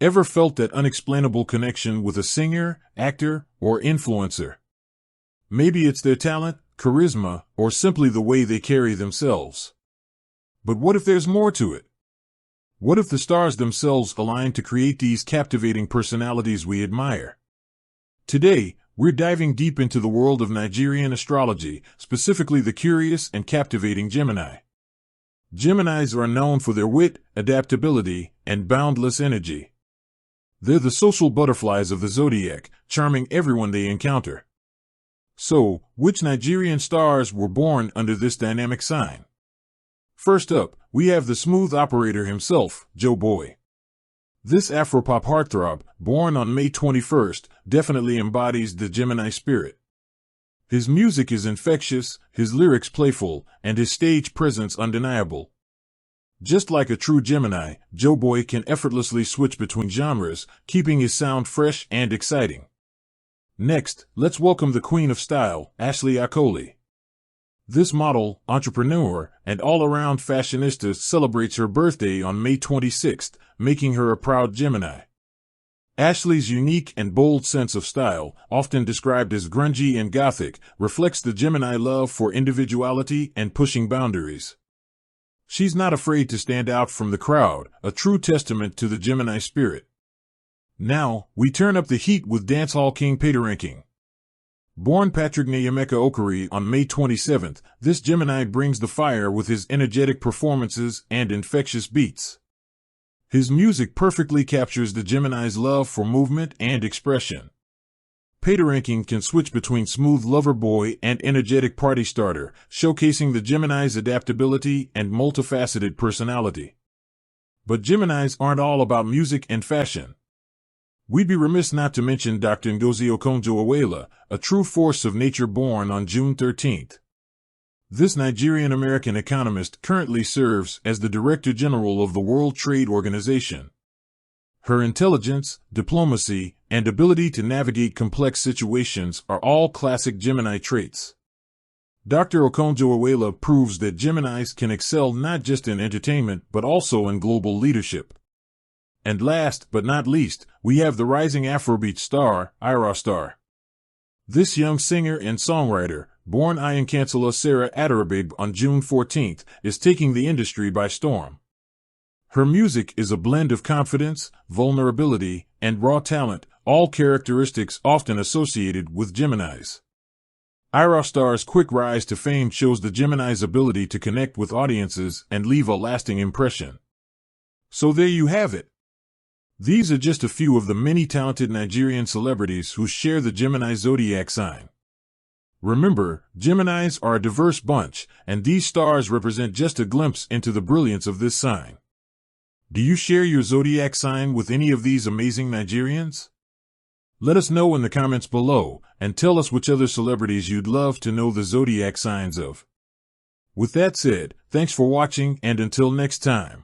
Ever felt that unexplainable connection with a singer, actor, or influencer? Maybe it's their talent, charisma, or simply the way they carry themselves. But what if there's more to it? What if the stars themselves align to create these captivating personalities we admire? Today, we're diving deep into the world of Nigerian astrology, specifically the curious and captivating Gemini. Geminis are known for their wit, adaptability, and boundless energy. They're the social butterflies of the zodiac, charming everyone they encounter. So, which Nigerian stars were born under this dynamic sign? First up, we have the smooth operator himself, Joe Boy. This Afropop heartthrob, born on May 21st, definitely embodies the Gemini spirit. His music is infectious, his lyrics playful, and his stage presence undeniable. Just like a true Gemini, Joe Boy can effortlessly switch between genres, keeping his sound fresh and exciting. Next, let's welcome the Queen of Style, Ashley Akoli. This model, entrepreneur, and all-around fashionista celebrates her birthday on May 26th, making her a proud Gemini. Ashley's unique and bold sense of style, often described as grungy and gothic, reflects the Gemini love for individuality and pushing boundaries. She's not afraid to stand out from the crowd, a true testament to the Gemini spirit. Now, we turn up the heat with dancehall king Paydaranking. Born Patrick Nyameka Okori on May 27th, this Gemini brings the fire with his energetic performances and infectious beats. His music perfectly captures the Gemini's love for movement and expression. Paydaranking can switch between smooth lover boy and energetic party starter, showcasing the Gemini's adaptability and multifaceted personality. But Geminis aren't all about music and fashion. We'd be remiss not to mention Dr. Ngozi Okonjo-Iweala, a true force of nature born on June 13th. This Nigerian-American economist currently serves as the Director General of the World Trade Organization. Her intelligence, diplomacy, and ability to navigate complex situations are all classic Gemini traits. Dr. Okonjo-Iweala proves that Geminis can excel not just in entertainment but also in global leadership. And last but not least, we have the rising Afrobeat star, Ira Star. This young singer and songwriter, born Ayankansala Sarah Adarabig on June 14th, is taking the industry by storm. Her music is a blend of confidence, vulnerability, and raw talent, all characteristics often associated with Geminis. Ira Star's quick rise to fame shows the Gemini's ability to connect with audiences and leave a lasting impression. So there you have it. These are just a few of the many talented Nigerian celebrities who share the Gemini zodiac sign. Remember, Geminis are a diverse bunch, and these stars represent just a glimpse into the brilliance of this sign. Do you share your zodiac sign with any of these amazing Nigerians? Let us know in the comments below, and tell us which other celebrities you'd love to know the zodiac signs of. With that said, thanks for watching, and until next time.